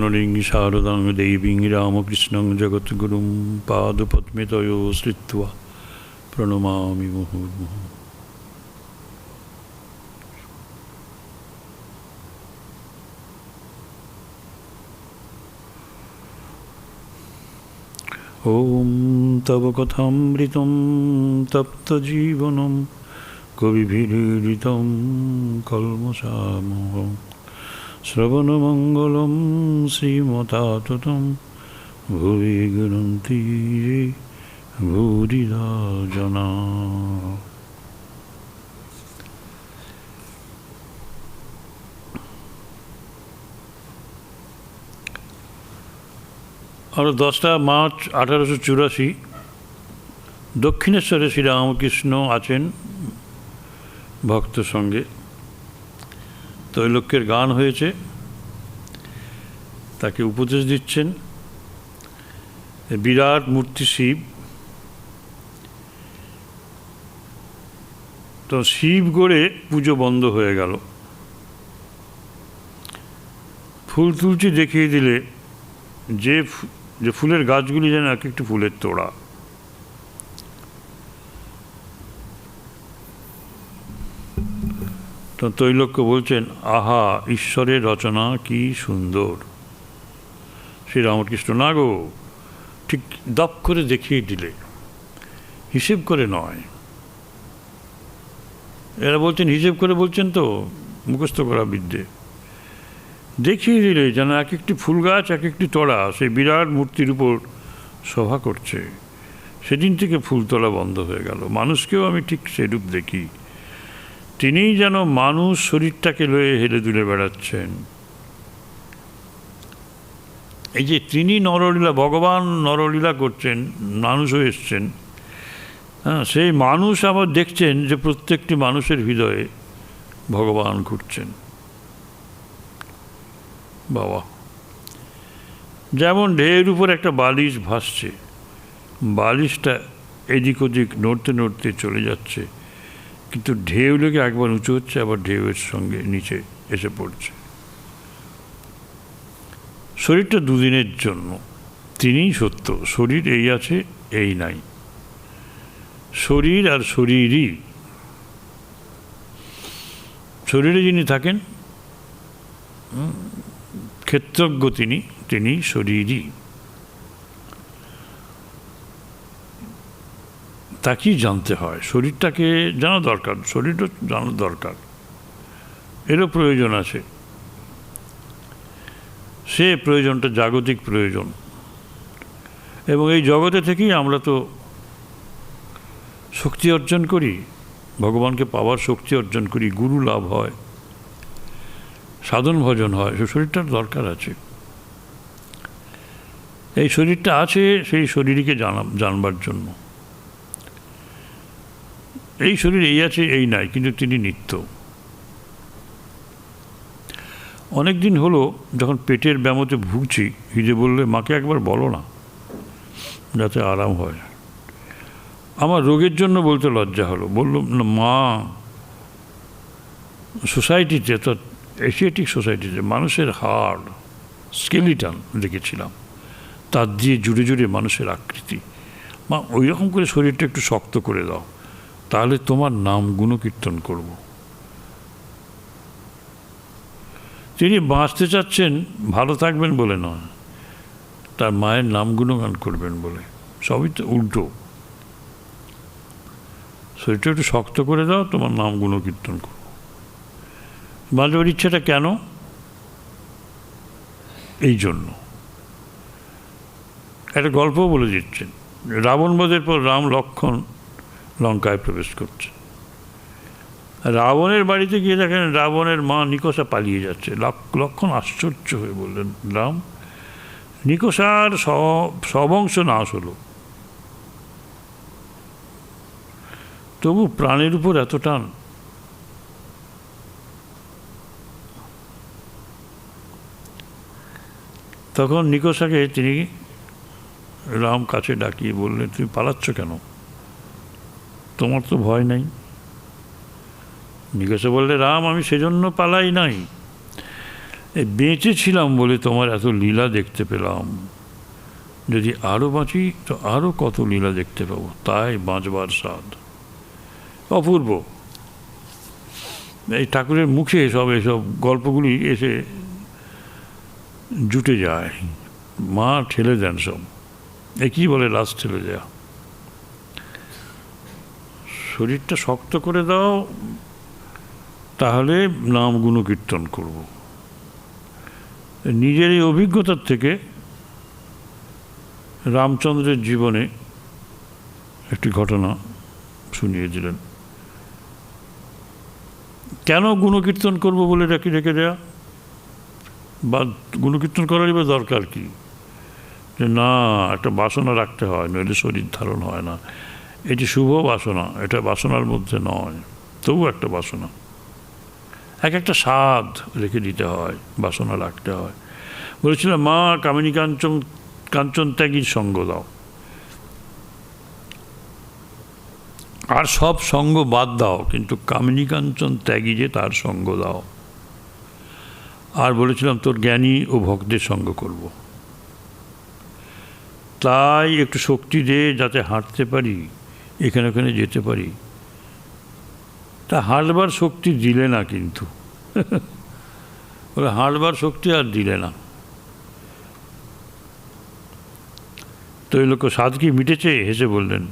নলিং শারদাং দেবীং রামকৃষ্ণং জগদ্গুরুং পাদপদ্মে তয়ো শ্রিত্বা প্রণমামি মুহুর্মুহুঃ। ওম তব কথামৃতম তপ্তজীবনম কবিভিরীডিতম কল্মষামহং শ্রবণমঙ্গলম শ্রীমতাততম ভুবি গৃহন্তি ভূরিদা জনা। আর 10 মার্চ 1884 দক্ষিণেশ্বরে শ্রীরামকৃষ্ণ আছেন ভক্ত সঙ্গে। তৈলক্যের গান হয়েছে, তাকে উপদেশ দিচ্ছেন। বিরাট মূর্তি শিব, তো শিব গড়ে পুজো বন্ধ হয়ে গেল। ফুল তুলছি দেখিয়ে দিলে যে ফুলের গাছগুলি যেন এক একটি ফুলের তোড়া। তো তৈলক্য বলছেন, আহা ঈশ্বরের রচনা কি সুন্দর। শ্রীরামকৃষ্ণ, না গো, ঠিক দপ করে দেখিয়ে দিলে, হিসেব করে নয়। এরা বলছেন হিসেব করে, বলছেন তো মুখস্থ করা বিদ্যে। দেখিয়ে দিলে যেন এক একটি ফুল গাছ এক একটি তোড়া সেই বিরাট মূর্তির উপর শোভা করছে। সেদিন থেকে ফুল তোলা বন্ধ হয়ে গেল। মানুষকেও আমি ঠিক সেরূপ দেখি। তিনিই যেন মানুষ শরীরটাকে লয়ে হেলে দুলে বেড়াচ্ছেন। এই যে তিনি নরলীলা, ভগবান নরলীলা করছেন, মানুষ হয়ে এসছেন। হ্যাঁ, সেই মানুষ আবার দেখছেন যে প্রত্যেকটি মানুষের হৃদয়ে ভগবান ঘুরছেন। বাবা, যেমন ঢেউয়ের উপর একটা বালিশ ভাসছে, বালিশটা এদিক ওদিক নড়তে নড়তে চলে যাচ্ছে, কিন্তু ঢেউ লেগে একবার উঁচু হচ্ছে, আবার ঢেউয়ের সঙ্গে নিচে এসে পড়ছে। শরীরটা দুদিনের জন্য, তিনিই সত্য। শরীর এই আছে, এই নাই। শরীর আর শরীরই। শরীরে যিনি থাকেন, ক্ষেত্রজ্ঞ তিনি শরীরই। তাকেই জানতে হয়। শরীরটাকে জানা দরকার, শরীরও জানা দরকার, এরও প্রয়োজন আছে। সে প্রয়োজনটা জাগতিক প্রয়োজন। এবং এই জগতে থেকেই আমরা তো শক্তি অর্জন করি, ভগবানকে পাওয়ার শক্তি অর্জন করি, গুরু লাভ হয়, সাধন ভজন হয়। সে শরীরটার দরকার আছে। এই শরীরটা আছে সেই শরীরকে জানবার জন্য। এই শরীর এই আছে, এই নাই, কিন্তু তিনি নিত্য। অনেক দিন হলো যখন পেটের ব্যামোতে ভুগছি, হিজে বললে, মাকে একবার বলো না, যাতে আরাম হয়। আমার রোগের জন্য বলতে লজ্জা হলো। বললাম, না মা, সোসাইটিতে, তো এশিয়াটিক সোসাইটিতে মানুষের হাড়, স্কেলিটান দেখেছিলাম, তার দিয়ে জুড়ে জুড়ে মানুষের আকৃতি। মা, ওই রকম করে শরীরটা একটু শক্ত করে দাও, তাহলে তোমার নাম গুণকীর্তন করব। তিনি বাঁচতে চাচ্ছেন ভালো থাকবেন বলে নয়, তার মায়ের নাম গুণগান করবেন বলে। সবই তো উল্টো। শরীরটা একটু শক্ত করে দাও, তোমার নাম গুণকীর্তন করব। বাঁচবার ইচ্ছাটা কেন? এই জন্য। একটা গল্পও বলে দিচ্ছেন। রাবণ বধের পর রাম লক্ষ্মণ লঙ্কায় প্রবেশ করছে। রাবণের বাড়িতে গিয়ে দেখেন রাবণের মা নিকষা পালিয়ে যাচ্ছে। লক্ষ্মণ আশ্চর্য হয়ে বললেন, রাম, নিকষার সবংশ নাশ হলো, তবু প্রাণের উপর এত টান। তখন নিকষাকে তিনি রাম কাছে ডাকিয়ে বললেন, তুমি পালাচ্ছ কেন? তোমার তো ভয় নাই। নিকষা বললে, রাম, আমি সেজন্য পালাই নাই, এই বেঁচে ছিলাম বলে তোমার এত লীলা দেখতে পেলাম, যদি আরও বাঁচি তো আরও কত লীলা দেখতে পাবো, তাই বাঁচবার স্বাদ। অপূর্ব। এই ঠাকুরের মুখে সব এসব গল্পগুলি এসে জুটে যায়, মা ঠেলে দেন সব। একই বলে লাশ ঠেলে দেয়া। শরীরটা শক্ত করে দাও, তাহলে নাম গুণকীর্তন করব। নিজের এই অভিজ্ঞতার থেকে রামচন্দ্রের জীবনে একটি ঘটনা শুনিয়ে দিলেন। কেন গুণকীর্তন করব বলে রেখে দেয়া, বা গুণকীর্তন করারই বা দরকার কি? যে না, একটা বাসনা রাখতে হয়, নইলে শরীর ধারণ হয় না। এটি শুভ বাসনা, এটা বাসনার মধ্যে নয়, তবু একটা বাসনা। একটা স্বাদ রেখে দিতে হয়, বাসনা রাখতে হয়। বলেছিলাম মা কামিনী কাঞ্চন ত্যাগীর সঙ্গ দাও, আর সব সঙ্গ বাদ দাও, কিন্তু কামিনী কাঞ্চন ত্যাগী যে তার সঙ্গ দাও। আর বলেছিলাম তোর জ্ঞানী ও ভক্তের সঙ্গ করব, তাই একটু শক্তি দে যাতে হাঁটতে পারি, এখানে ওখানে যেতে পারি। তা হাঁটবার শক্তি দিলে না, কিন্তু ওরা হাঁটবার শক্তি আর দিলে না। তো এই লোক স্বাদ কি মিটেছে? হেসে বললেন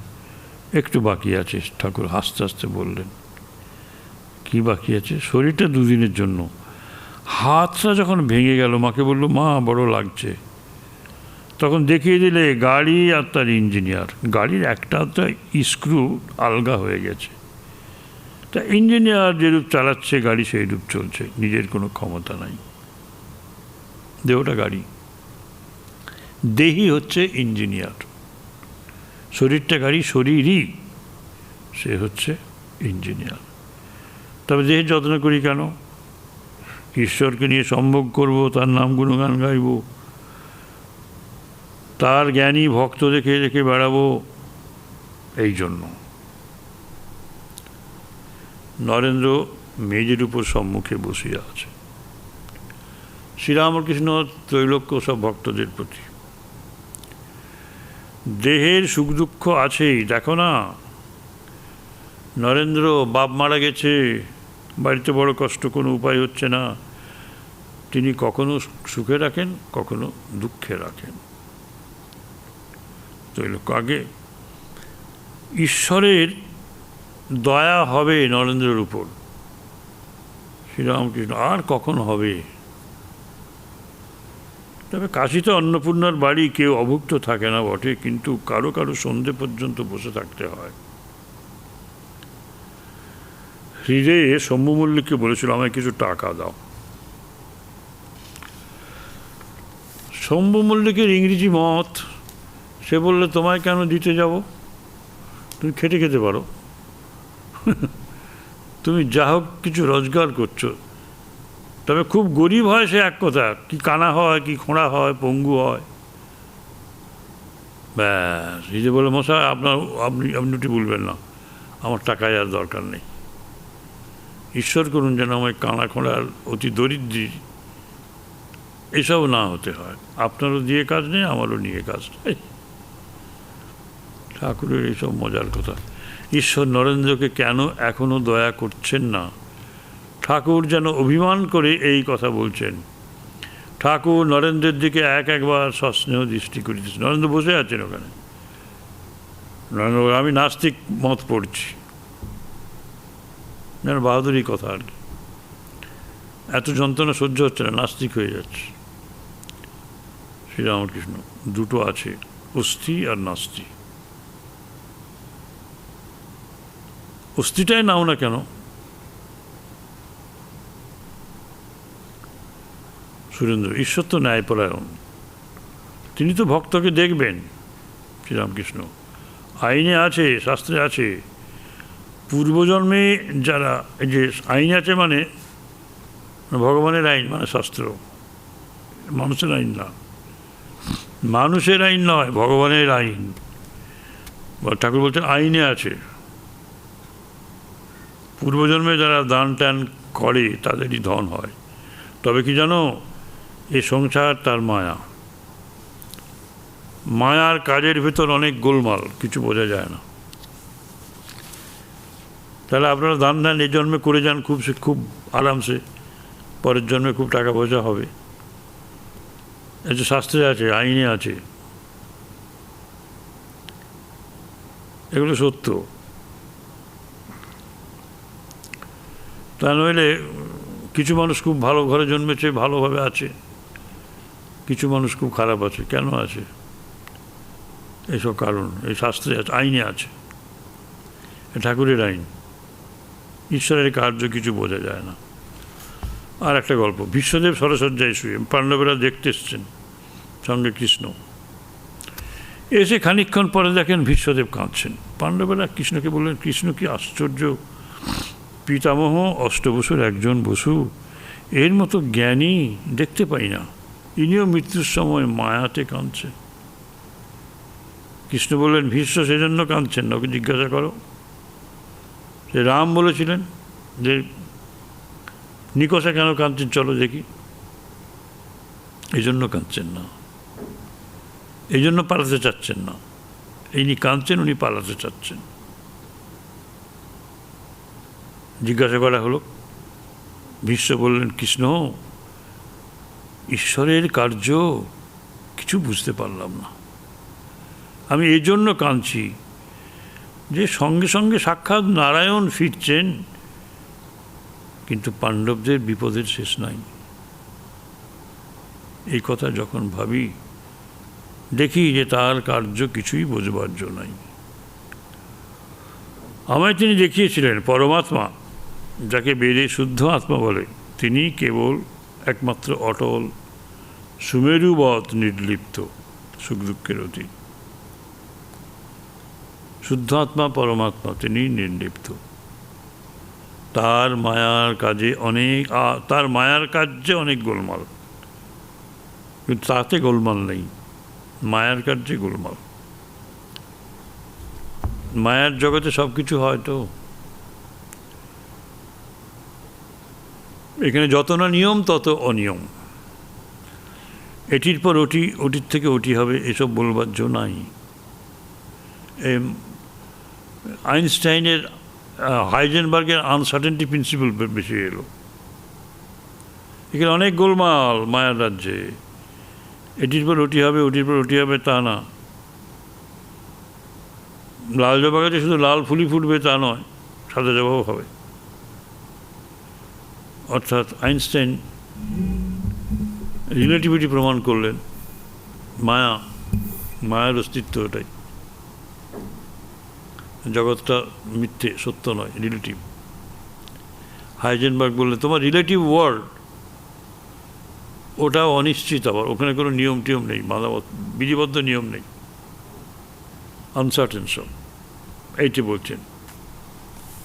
একটু বাকি আছে। ঠাকুর হাসতে হাসতে বললেন কি বাকি আছে? শরীরটা দুদিনের জন্য। হাতটা যখন ভেঙে গেল, মাকে বলল মা বড় লাগছে। তখন দেখিয়ে দিলে গাড়ি আর তার ইঞ্জিনিয়ার। গাড়ির একটা স্ক্রু আলগা হয়ে গেছে, তা ইঞ্জিনিয়ার যেরূপ চালাচ্ছে গাড়ি সেইরূপ চলছে, নিজের কোনো ক্ষমতা নাই। দেহটা গাড়ি, দেহি হচ্ছে ইঞ্জিনিয়ার, শরীরটা গাড়ি, শরীরই সে হচ্ছে ইঞ্জিনিয়ার। তবে দেহের যত্ন করি কেন? ঈশ্বরকে নিয়ে সম্ভোগ করব, তার নাম গুণগান গাইব, তার জ্ঞানী ভক্ত দেখে দেখে বেড়াবো, এই জন্য। নরেন্দ্র মেজের উপর সম্মুখে বসিয়া আছে। শ্রীরামকৃষ্ণ ত্রৈলোক্য সব ভক্তদের প্রতি। দেহের সুখ দুঃখ আছেই, দেখো না নরেন্দ্র বাপ মারা গেছে, বাড়িতে বড় কষ্ট, কোনো উপায় হচ্ছে না। তিনি কখনো সুখে রাখেন, কখনো দুঃখে রাখেন। ত্রৈলোক্য আগে ঈশ্বরের দয়া হবে নরেন্দ্রের উপর, শ্রীরামকৃষ্ণ আর কখন হবে? তবে কাশীতে অন্নপূর্ণার বাড়ি, কেউ অভুক্ত থাকে না বটে, কিন্তু কারো কারো সন্ধে পর্যন্ত বসে থাকতে হয়। হৃদে শম্ভু মল্লিককে বলেছিল আমায় কিছু টাকা দাও। শম্ভু মল্লিকের ইংরেজি মত, সে বললে তোমায় কেন দিতে যাব, তুমি খেটে খেতে পারো, তুমি যা হোক কিছু রোজগার করছো। তবে খুব গরিব হয় সে এক কথা, কি কানা হয়, কি খোঁড়া হয়, পঙ্গু হয়, ব্যাস। এই যে বলে মশাই আপনি ওটি বলবেন না, আমার টাকায় আর দরকার নেই, ঈশ্বর করুন যেন আমার কানা খোঁড়ার অতি দরিদ্রী এসব না হতে হয়। আপনারও দিয়ে কাজ নেই, আমারও নিয়ে কাজ নেই। ঠাকুরের এইসব মজার কথা। ঈশ্বর নরেন্দ্রকে কেন এখনো দয়া করছেন না? ঠাকুর যেন অভিমান করে এই কথা বলছেন। ঠাকুর নরেন্দ্রের দিকে একবার সস্নেহ দৃষ্টি করিতেছেন। নরেন্দ্র বসে আছেন ওখানে। নরেন্দ্র আমি নাস্তিক মত পড়ছি, যেন বাহাদুরি কথা আর কি। এত যন্ত্রণা সহ্য হচ্ছে না, নাস্তিক হয়ে যাচ্ছে। শ্রীরামকৃষ্ণ দুটো আছে, অস্থি আর নাস্তি। অস্থিটাই নাও না কেন? সুরেন্দ্র ঈশ্বর তো ন্যায়পরায়ণ, তিনি তো ভক্তকে দেখবেন। শ্রীরামকৃষ্ণ আইনে আছে, শাস্ত্রে আছে, পূর্বজন্মে যারা, এই যে আইন আছে মানে ভগবানের আইন, মানে শাস্ত্র, মানুষের আইন না, মানুষের আইন নয়, ভগবানের আইন। ঠাকুর বলছেন আইনে আছে, পূর্বজন্মে যারা দান টান করে তাদেরই ধন হয়। তবে কি জানো, এ সংসার তার মায়া, মায়ার কাজের ভেতর অনেক গোলমাল, কিছু বোঝা যায় না। তাহলে আপনারা দান ধ্যান এই জন্মে করে যান, খুব আরামসে, পরের জন্মে খুব টাকা পয়সা হবে। এই যে শাস্ত্রে আছে, আইনে আছে, এগুলো সত্য। তা নইলে কিছু মানুষ খুব ভালো ঘরে জন্মেছে, ভালোভাবে আছে, কিছু মানুষ খুব খারাপ আছে। কেন আছে? এইসব কারণ এই শাস্ত্রে আছে, আইনে আছে, ঠাকুরের আইন। ঈশ্বরের কার্য কিছু বোঝা যায় না। আর একটা গল্প, বিশ্বদেব সরসজ্জায় শুয়ে, পাণ্ডবেরা দেখতে এসছেন, সঙ্গে কৃষ্ণ। এসে খানিকক্ষণ পরে দেখেন বিশ্বদেব কাঁদছেন। পাণ্ডবেরা কৃষ্ণকে বললেন, কৃষ্ণ কি আশ্চর্য, পিতামহ অষ্টবসুর একজন বসু, এর মতো জ্ঞানী দেখতে পাই না, ইনিও মৃত্যুর সময় মায়াতে কাঁদছেন। কৃষ্ণ বললেন, ভীষ্ম সেজন্য কাঁদছেন না, ওকে জিজ্ঞাসা করো। সে রাম বলেছিলেন যে নিকষা কেন কাঁদছেন, চলো দেখি। এই জন্য কাঁদছেন না, এই জন্য পালাতে চাচ্ছেন না। ইনি কাঁদছেন, উনি পালাতে চাচ্ছেন। জিজ্ঞাসা করা হলো, ভীষ্ম বললেন, কৃষ্ণ ঈশ্বরের কার্য কিছু বুঝতে পারলাম না, আমি এই জন্য কাঁদছি যে সঙ্গে সঙ্গে সাক্ষাৎ নারায়ণ ফিরছেন, কিন্তু পাণ্ডবদের বিপদের শেষ নাই। এই কথা যখন ভাবি, দেখি যে তার কার্য কিছুই বোঝবার জন্য নাই। আমায় তিনি দেখিয়েছিলেন পরমাত্মা, যাকে বেদে শুদ্ধ আত্মা বলে, তিনি কেবল একমাত্র অটল, সুমেরুবৎ নির্লিপ্ত, সুখ দুঃখের অতীত। শুদ্ধ আত্মা পরমাত্মা, তিনি নির্লিপ্ত। তার মায়ার কাজে অনেক গোলমাল, কিন্তু তাতে গোলমাল নেই, মায়ার কার্যে গোলমাল। মায়ার জগতে সব কিছু হয় তো। এখানে যত না নিয়ম তত অনিয়ম, এটির পর ওটি, ওটির থেকে ওটি হবে, এসব বলবার জন্য নাই। আইনস্টাইনের হাইজেনবার্গের আনসার্টেনটি প্রিন্সিপাল বেশি এলো। এখানে অনেক গোলমাল মায়ার রাজ্যে, এটির পর ওটি হবে, ওটির পর ওটি হবে, তা না। লাল জবা গাছে শুধু লাল ফুলই ফুটবে তা নয়, সাদা জবাও হবে। অর্থাৎ আইনস্টাইন রিলেটিভিটি প্রমাণ করলেন, মায়ার অস্তিত্ব ওটাই, জগৎটা মিথ্যে, সত্য নয়, রিলেটিভ। হাইজেনবার্গ বললেন, তোমার রিলেটিভ ওয়ার্ল্ড ওটাও অনিশ্চিত, আবার ওখানে কোনো নিয়ম টিয়ম নেই, বিধিবদ্ধ নিয়ম নেই, আনসার্টেন সব। এইটি বলছেন,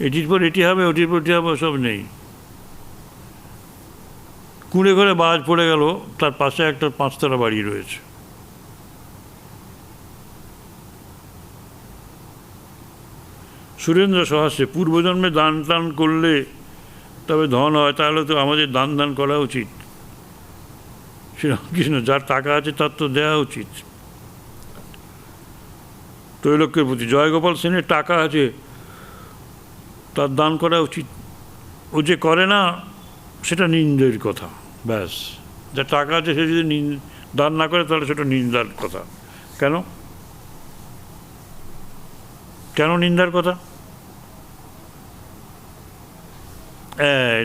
এটির পর এটি হবে, ওটির পর এটি হবে, সব নেই। কুঁড়ে ঘরে বাজ পড়ে গেল, তার পাশে একটা 5তলা বাড়ি রয়েছে। সুরেন্দ্র সহস্রে, পূর্বজন্মে দান টান করলে তবে ধন হয়, তাহলে তো আমাদের দান করা উচিত। শ্রীরামকৃষ্ণ, যার টাকা আছে তার তো দেওয়া উচিত। ত্রৈলোক্যের প্রতি জয়গোপাল সেনের টাকা আছে, তার দান করা উচিত। ও যে করে না সেটা নিন্দের কথা, ব্যাস। যার টাকা আছে সে যদি দান না করে তাহলে সেটা নিন্দার কথা। কেন নিন্দার কথা?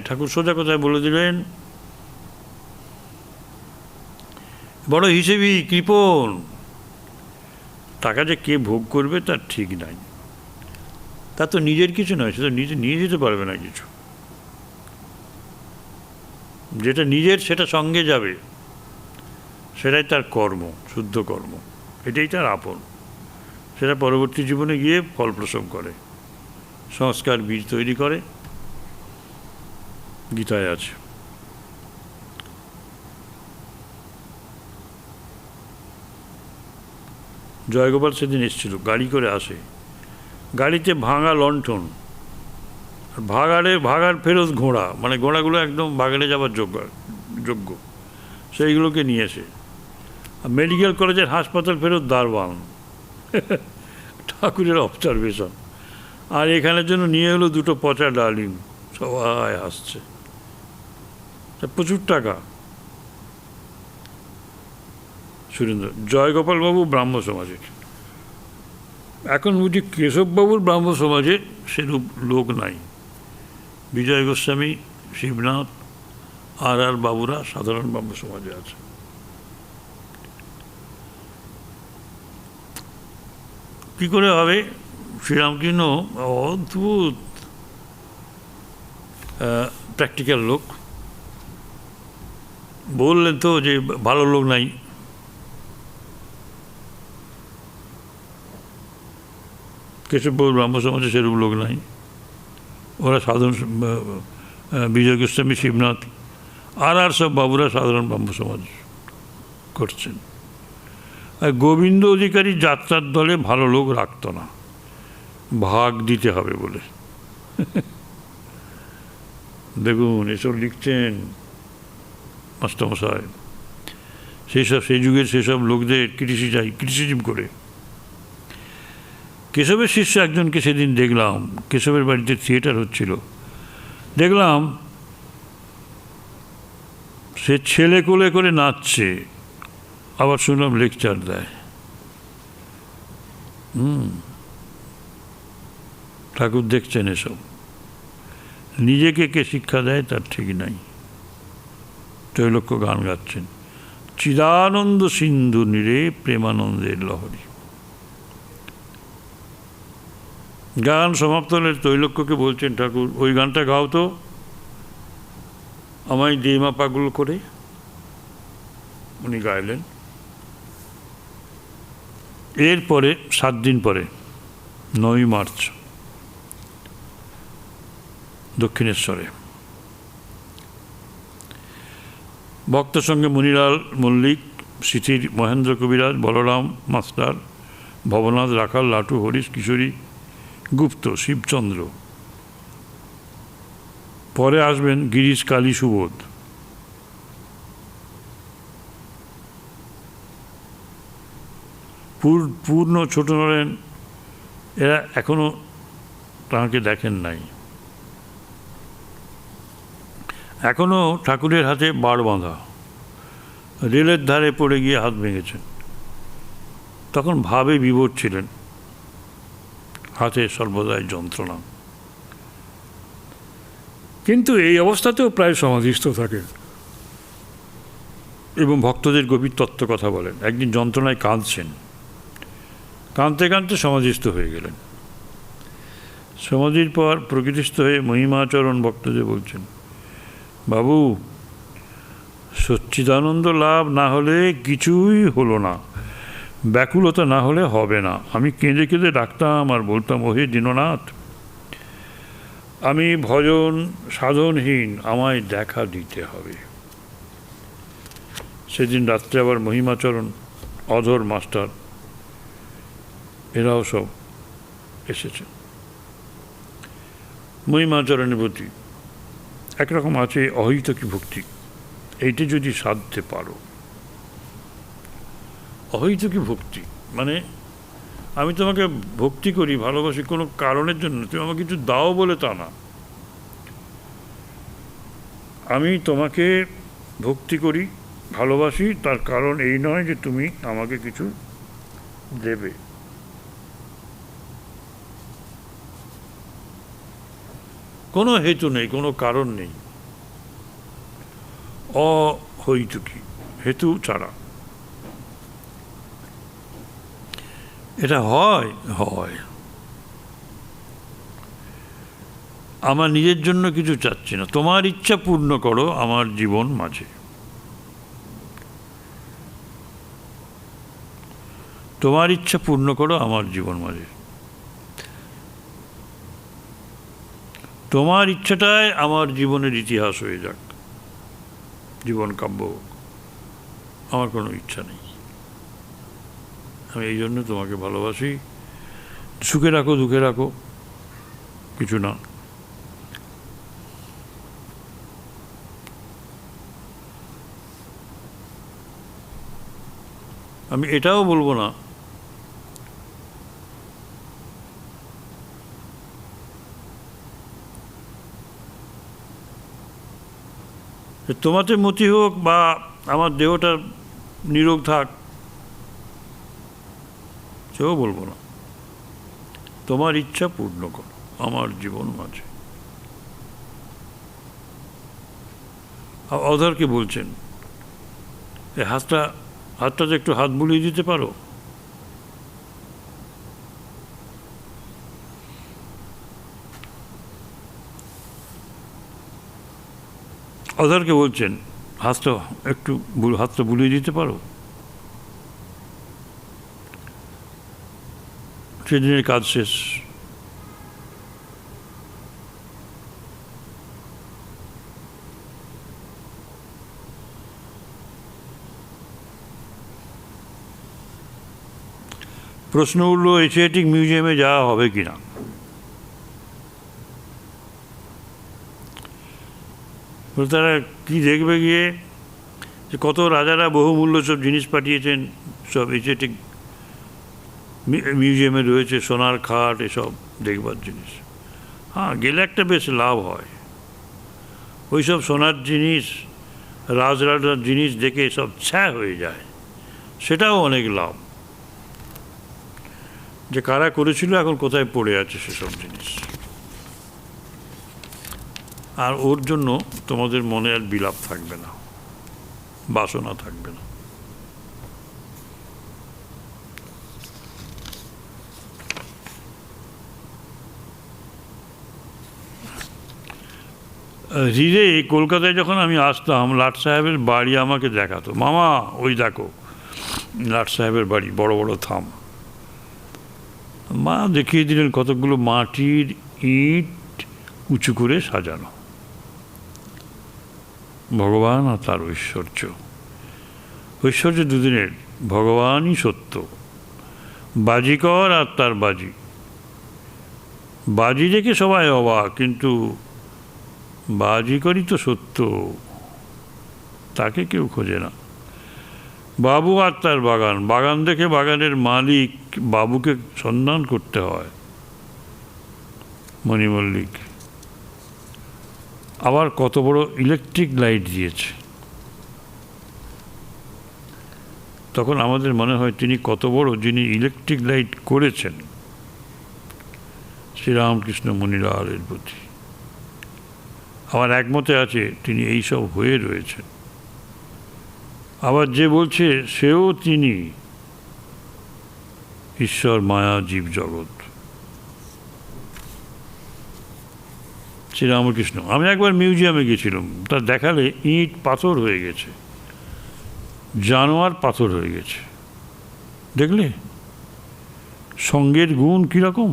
ঠাকুর সোজা কথায় বলে দিলেন, বড় হিসেবি, কৃপণ, টাকা যে কে ভোগ করবে তার ঠিক নাই। তা তো নিজের কিছু নয়, সেটা নিজে নিয়ে যেতে পারবে না কিছু। যেটা নিজের সেটা সঙ্গে যাবে, সেটাই তার কর্ম, শুদ্ধ কর্ম, এটাই তার আপন। সেটা পরবর্তী জীবনে গিয়ে ফল প্রসব করে, সংস্কার বীজ তৈরি করে, গীতায় আছে। জয়গোপাল সেদিন এসেছিল, গাড়ি করে আসে, গাড়িতে ভাঙা লণ্ঠন, ভাগাড় ফেরত ঘোড়া, মানে ঘোড়াগুলো একদম ভাগাড়ে যাবার যোগ্য, সেইগুলোকে নিয়েছে। মেডিকেল কলেজের হাসপাতাল ফেরত দারবান ঠাকুরের অবজারভেশন। আর এখানের জন্য নিয়ে হলো দুটো পচা ডালিম, সবাই হাসছে। প্রচুর টাকা। সুরেন্দ্র, জয়গোপালবাবু ব্রাহ্ম সমাজের। এখন বুঝি কেশববাবুর ব্রাহ্ম সমাজে সেরূপ লোক নাই। বিজয় গোস্বামী, শিবনাথ, আর বাবুরা সাধারণ ব্রাহ্ম সমাজে আছে। কি করে হবে? শ্রীরামকৃষ্ণ অদ্ভুত প্র্যাকটিক্যাল লোক। বললেন তো যে ভালো লোক নাই। কেশববাবুর ব্রাহ্ম সমাজে সেরূপ লোক নাই। ওরা সাধারণ, বিজয় গোস্বামী, শিবনাথ আর সব বাবুরা সাধারণ ব্রাহ্ম সমাজ করছেন। আর গোবিন্দ অধিকারী যাত্রার দলে ভালো লোক রাখত না, ভাগ দিতে হবে বলে। দেখুন, এসব লিখছেন মাস্টারমশাই। সেই যুগের সেসব লোকদের ক্রিটিসিজম করে। কেশবের শিষ্য একজনকে সেদিন দেখলাম, কেশবের বাড়িতে থিয়েটার হচ্ছিল, দেখলাম সে ছেলে কোলে করে নাচছে, আবার শুনলাম লেকচার দেয়। ঠাকুর দেখছেন এসব। নিজেকে কে শিক্ষা দেয় তার ঠিক নাই। ত্রৈলোক্য গান গাচ্ছেন, চিদানন্দ সিন্ধু নীরে প্রেমানন্দের লহরী। গান সমাপ্ত হলে ত্রৈলোক্যকে বলছেন ঠাকুর, ওই গানটা গাও তো, আমায় দেমা পাগল করে। উনি গাইলেন। এরপরে 7 দিন পরে 9ই মার্চ দক্ষিণেশ্বরে ভক্ত সঙ্গে মণিলাল মল্লিক, সিথির মহেন্দ্র কবিরাজ, বলরাম মাস্টার, ভবনাথ, রাখাল, লাটু, হরিশ, কিশোরী, গুপ্ত, শিবচন্দ্র। পরে আসবেন গিরিশ, কালী, সুবোধ। পূর্ণ, ছোট নরেন, এরা এখনো তাঁকে দেখেন নাই। এখনো ঠাকুরের হাতে বাড় বাঁধা, রেলের ধারে পড়ে গিয়ে হাত ভেঙেছেন। তখন ভাবে বিভোর ছিলেন, হাতে সর্বদাই যন্ত্রণা। কিন্তু এই অবস্থাতেও প্রায় সমাধিস্থ থাকেন এবং ভক্তদের গভীর তত্ত্ব কথা বলেন। একদিন যন্ত্রণায় কাঁদছেন, কাঁদতে কাঁদতে সমাধিস্থ হয়ে গেলেন। সমাধির পর প্রকৃতিস্থ হয়ে মহিমাচরণ ভক্তদের বলছেন, বাবু, সচ্চিদানন্দ লাভ না হলে কিছুই হলো না, ব্যাকুলতা না হলে হবে না। আমি কেঁদে কেঁদে ডাকতাম আর বলতাম, ওহে দীননাথ, আমি ভজন সাধনহীন, আমায় দেখা দিতে হবে। সেদিন রাত্রে আবার মহিমাচরণ, অধর মাস্টার, এরাও সব এসেছে। মহিমাচরণের প্রতি একরকম আছে অহৈতুকী ভক্তি। এইটা যদি সাধতে পারো, অহৈতুকী ভক্তি মানে আমি তোমাকে ভক্তি করি, ভালোবাসি কোনো কারণের জন্য, তুমি আমাকে কিছু দাও বলে তা না। আমি তোমাকে ভক্তি করি, ভালোবাসি, তার কারণ এই নয় যে তুমি আমাকে কিছু দেবে। কোনো হেতু নেই, কোনো কারণ নেই, অহৈতুকী, হেতু ছাড়া। এটা হয় হয় আমার নিজের জন্য কিছু চাচ্ছি না, তোমার ইচ্ছা পূর্ণ করো আমার জীবন মাঝে। তোমার ইচ্ছা পূর্ণ করো আমার জীবন মাঝে। তোমার ইচ্ছাটাই আমার জীবনের ইতিহাস হয়ে যাক, জীবন কাব্য। আমার কোনো ইচ্ছা নেই। আমি এই জন্য তোমাকে ভালোবাসি। সুখে রাখো, দুঃখে রাখো, কিছু না। আমি এটাও বলবো না যে তোমাতে মতি হোক বা আমার দেহটা নিরোগ থাক, সেও বলবো না। তোমার ইচ্ছা পূর্ণ করো আমার জীবন মাঝে। অধরকে বলছেন এই হাতটাতে একটু হাত বুলিয়ে দিতে পারো? অধরকে বলছেন হাতটা বুলিয়ে দিতে পারো? সেদিনের কাজ শেষ। প্রশ্ন উঠল এশিয়াটিক মিউজিয়ামে যাওয়া হবে কিনা। তারা কি দেখবে গিয়ে, যে কত রাজারা বহুমূল্য সব জিনিস পাঠিয়েছেন, সব এশিয়াটিক মিউজিয়ামে রয়েছে, সোনার খাট, এসব দেখবার জিনিস। হ্যাঁ, গেলে একটা বেশ লাভ হয়। ওই সব সোনার জিনিস, রাজরাজার জিনিস দেখে সব ছ্যা হয়ে যায়, সেটাও অনেক লাভ। যে কারা করেছিল এখন কোথায় পড়ে আছে সেসব জিনিস, আর ওর জন্য তোমাদের মনে আর বিলাপ থাকবে না, বাসনা থাকবে না। হিরে কলকাতায় যখন আমি আসতাম, লাট সাহেবের বাড়ি আমাকে দেখাতো, মামা ওই দেখো লাট সাহেবের বাড়ি, বড় বড় থাম। মা দেখিয়ে দিলেন কতগুলো মাটির ইট উঁচু করে সাজানো, ভগবান আর তার ঐশ্বর্য। ঐশ্বর্য দুদিনের, ভগবানই সত্য, বাজিকর আর তার বাজি। বাজি দেখে সবাই অবাক, কিন্তু বাজিকরই তো সত্য, তাকে কেউ খোঁজে না। বাবু আর তার বাগান, বাগান দেখে বাগানের মালিক বাবুকে সন্ধান করতে হয়। মণিমল্লিক আবার কত বড় ইলেকট্রিক লাইট দিয়েছে, তখন আমাদের মনে হয় তিনি কত বড়, যিনি ইলেকট্রিক লাইট করেছেন শ্রীরামকৃষ্ণ মণিলালের প্রতি। আমার একমতে আছে তিনি এইসব হয়ে রয়েছেন। আবার যে বলছে সেও তিনি, ঈশ্বর মায়া জীব জগৎ। শ্রীরামকৃষ্ণ, আমি একবার মিউজিয়ামে গেছিলাম, তা দেখালে ইট পাথর হয়ে গেছে, জানোয়ার পাথর হয়ে গেছে। দেখলে সঙ্গের গুণ কীরকম?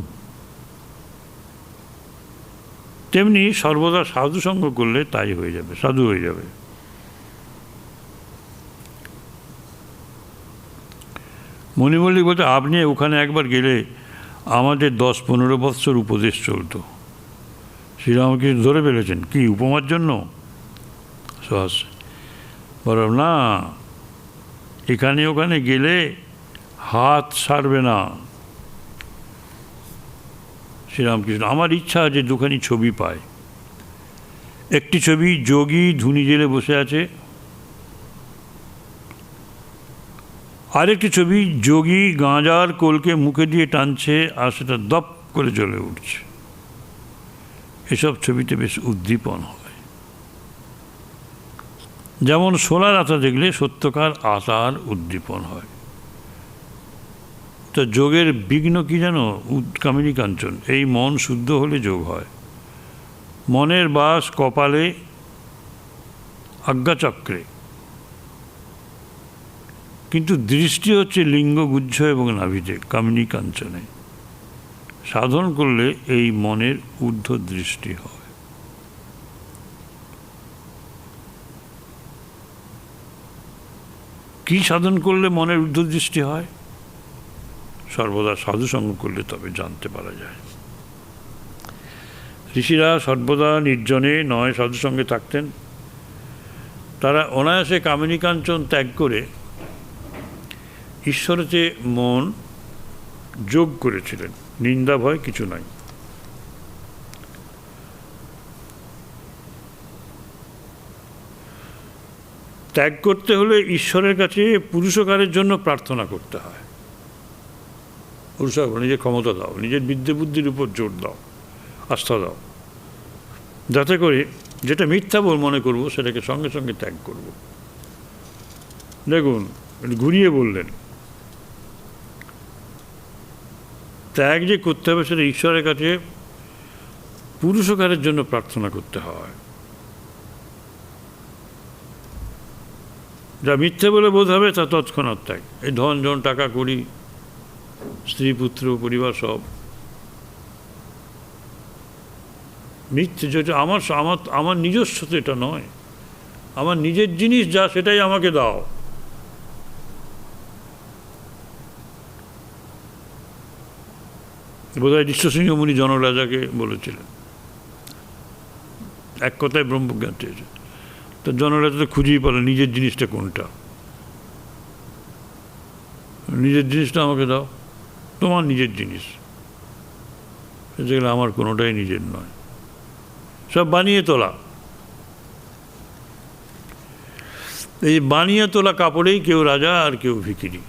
তেমনি সর্বদা সাধু সঙ্গ করলে তাই হয়ে যাবে, সাধু হয়ে যাবে। মণিমল্লিক বলতে, আপনি ওখানে একবার গেলে আমাদের 10-15 বৎসর উপদেশ চলতো। শ্রীরামকৃষ্ণ ধরে ফেলেছেন, কি উপমার জন্য? সহজ বললাম, না, এখানে ওখানে গেলে হাত সারবে না। শ্রীরামকৃষ্ণ, আমার ইচ্ছা যে দুখানি ছবি পায়। একটি ছবি যোগী ধুনি জেলে বসে আছে, আরেকটি ছবি যোগী গাঁজার কোলকে মুখে দিয়ে টানছে আর সেটা দপ করে জ্বলে উঠছে। এসব ছবিতে বেশ উদ্দীপন হয়। যেমন সোলার আতা দেখলে সত্যকার আতার উদ্দীপন হয়। তো যোগের বিঘ্ন কি জানো? কামিনী কাঞ্চন। এই মন শুদ্ধ হলে যোগ হয়। মনের বাস কপালে, আজ্ঞাচক্রে, কিন্তু দৃষ্টি হচ্ছে লিঙ্গগুচ্ছ এবং নাভিতে, কামিনী কাঞ্চনে। সাধন করলে এই মনের ঊর্ধ্ব দৃষ্টি হয়। কি সাধন করলে মনের ঊর্ধ্ব দৃষ্টি হয়? সর্বদা সাধুসঙ্গ করলে তবে জানতে পারা যায়। ঋষিরা সর্বদা নির্জনে নয় সাধুসঙ্গে থাকতেন। তারা অনায়াসে কামিনী কাঞ্চন ত্যাগ করে ঈশ্বরেতে মন যোগ করেছিলেন, নিন্দা ভয় কিছু নাই। ত্যাগ করতে হলে ঈশ্বরের কাছে পুরুষকারের জন্য প্রার্থনা করতে হয়। পুরুষকার নিজের ক্ষমতা দাও, নিজের বিদ্যে বুদ্ধির উপর জোর দাও, আস্থা দাও, যাতে করে যেটা মিথ্যা বল মনে করব সেটাকে সঙ্গে সঙ্গে ত্যাগ করব। দেখুন, ঘুরিয়ে বললেন, ত্যাগ যে করতে হবে সেটা ঈশ্বরের কাছে পুরুষকারের জন্য প্রার্থনা করতে হয়। যা মিথ্যে বলে বোধ হবে তা তৎক্ষণাৎ ত্যাগ। এই ধন জন, টাকা কড়ি, স্ত্রী পুত্র পরিবার সব মিথ্যে, যেটা আমার আমার আমার নিজস্ব তো এটা নয়, আমার নিজের জিনিস যা সেটাই আমাকে দাও। বোধহয় ঋষ্যসিংহ মুনি জনরাজাকে বলেছিলেন, এক কথায় ব্রহ্মজ্ঞান চেয়েছে। তো জনরাজা তো খুঁজেই পেল নিজের জিনিসটা কোনটা। নিজের জিনিসটা আমাকে দাও, তোমার নিজের জিনিস, যেগুলো আমার কোনোটাই নিজের নয়, সব বানিয়ে তোলা। এই বানিয়ে তোলা কাপড়েই কেউ রাজা আর কেউ ভিখিরি,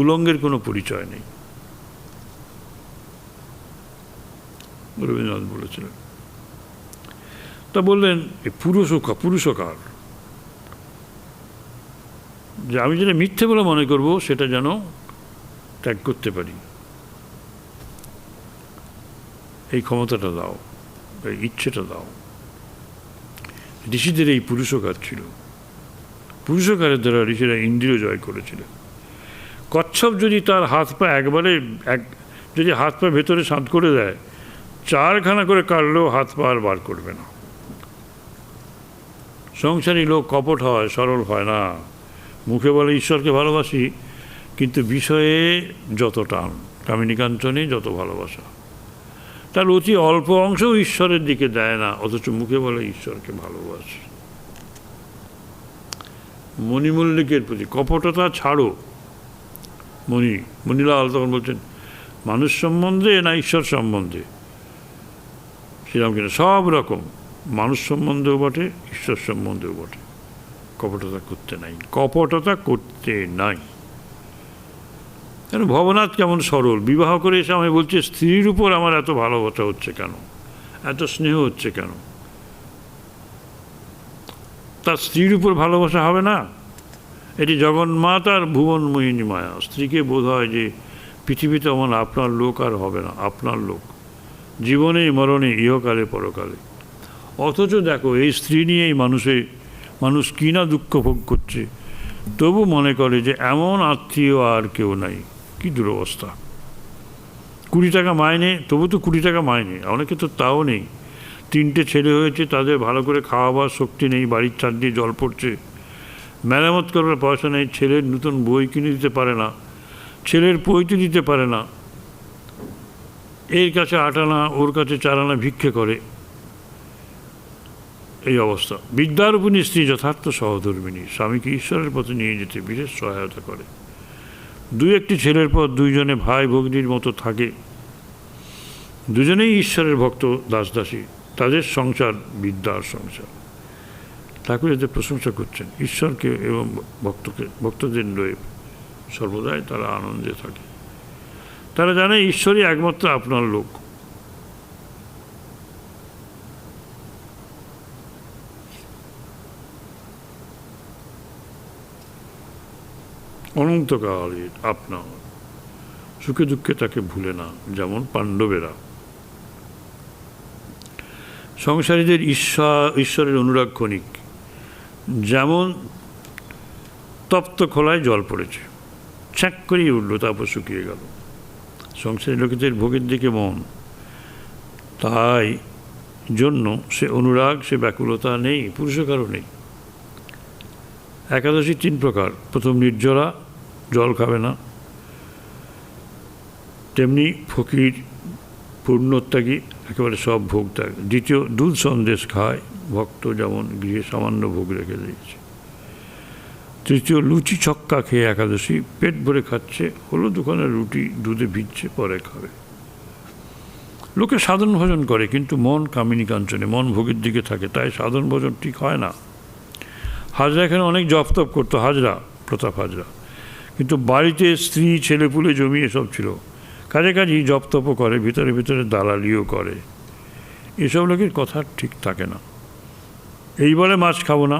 উলঙ্গের কোনো পরিচয় নেই, রবীন্দ্রনাথ বলেছিলেন। তা বললেন পুরুষকার, যে আমি যেটা মিথ্যে বলে মনে করব সেটা যেন ত্যাগ করতে পারি, এই ক্ষমতাটা দাও, এই ইচ্ছেটা দাও। ঋষিদের এই পুরুষকার ছিল। পুরুষকারের দ্বারা ঋষিরা ইন্দ্রিয় জয় করেছিলেন। কচ্ছপ যদি তার হাত পা যদি হাত পা ভেতরে শাঁত করে দেয়, 4খানা করে কাটলেও হাত পা আর বার করবে না। সংসারী লোক কপট হয়, সরল হয় না। মুখে বলে ঈশ্বরকে ভালোবাসি, কিন্তু বিষয়ে যত টান, কামিনী কাঞ্চনে যত ভালোবাসা, তার অতি অল্প অংশও ঈশ্বরের দিকে দেয় না, অথচ মুখে বলে ঈশ্বরকে ভালোবাসি। মণিমল্লিকের প্রতি কপটতা ছাড়ো। মণিলাল তখন বলছেন, মানুষ সম্বন্ধে না ঈশ্বর সম্বন্ধে? শ্রীরামকৃষ্ণ, সব রকম, মানুষ সম্বন্ধেও বটে, ঈশ্বর সম্বন্ধেও বটে। কপটতা করতে নাই, কপটতা করতে নাই। কেন ভবনাথ কেমন সরল, বিবাহ করে এসে আমি বলছি স্ত্রীর উপর আমার এত ভালোবাসা হচ্ছে কেন, এত স্নেহ হচ্ছে কেন? তার স্ত্রীর উপর ভালোবাসা হবে না? এটি জগন্মাত আর ভুবন মোহিনী মায়া। স্ত্রীকে বোধ হয় যে পৃথিবীতে আমার আপনার লোক আর হবে না, আপনার লোক জীবনে মরণে ইহকালে পরকালে। অথচ দেখো এই স্ত্রী নিয়েই মানুষ কি না দুঃখ ভোগ করছে, তবু মনে করে যে এমন আত্মীয় আর কেউ নাই। কি দুরবস্থা! 20 টাকা মাইনে, তবু তো 20 টাকা মাইনে, অনেকে তো তাও নেই। 3টে ছেলে হয়েছে, তাদের ভালো করে খাওয়াবার শক্তি নেই, বাড়ির চার দিয়ে জল পড়ছে, মেরামত করবার পয়সা নেই, ছেলের নতুন বই কিনে দিতে পারে না, ছেলের পৈতে দিতে পারে না, এর কাছে 8 আনা ওর কাছে 4 আনা ভিক্ষে করে। এই অবস্থা। বিদ্যারূপিণী স্ত্রী যথার্থ সহধর্মিণী, স্বামীকে ঈশ্বরের পথে নিয়ে যেতে বিশেষ সহায়তা করে। 2-1টি ছেলের পর 2জনে ভাই ভগ্নির মতো থাকে, দুজনেই ঈশ্বরের ভক্ত দাসদাসী, তাদের সংসার বিদ্যার সংসার। ঠাকুর এদের প্রশংসা করছেন ঈশ্বরকে এবং ভক্তদের লয়ে সর্বদাই তারা আনন্দে থাকে। তারা জানে ঈশ্বরই একমাত্র আপনার লোক। অনন্তকালের আপনার, সুখে দুঃখে তাকে ভুলে না, যেমন পাণ্ডবেরা। সংসারীদের ঈশ্বরের অনুরাগ ক্ষণিক, যেমন তপ্ত খোলায় জল পড়েছে, ছ্যাঁক করেই উঠল, তারপর শুকিয়ে গেল। সংসারী লোকেদের ভোগের দিকে মন, তাই জন্য সে অনুরাগ, সে ব্যাকুলতা নেই, পুরুষকারও নেই। একাদশী 3 প্রকার। প্রথম নির্জলা, জল খাবে না। তেমনি ফকির, পূর্ণত্যাগী, একেবারে সব ভোগ ত্যাগ। দ্বিতীয়, দুধ সন্দেশ খায়, ভক্ত যেমন গৃহে সামান্য ভোগ রেখে দিয়েছে। তৃতীয়, লুচি ছক্কা খেয়ে একাদশী, পেট ভরে খাচ্ছে, হলো দুখানা রুটি দুধে ভিজছে, পরে খাবে। লোকে সাধন ভোজন করে, কিন্তু মন কামিনী কাঞ্চনে, মন ভোগের দিকে থাকে, তাই সাধন ভোজন ঠিক হয় না। হাজরা এখানে অনেক জপ তপ করতো, হাজরা, প্রতাপ হাজরা, কিন্তু বাড়িতে স্ত্রী ছেলেপুলে জমি এসব ছিল, কাজেই জপ তপও করে, ভিতরে ভিতরে দালালিও করে। এসব লোকের কথা ঠিক থাকে না। এই বলে মাছ খাবো না,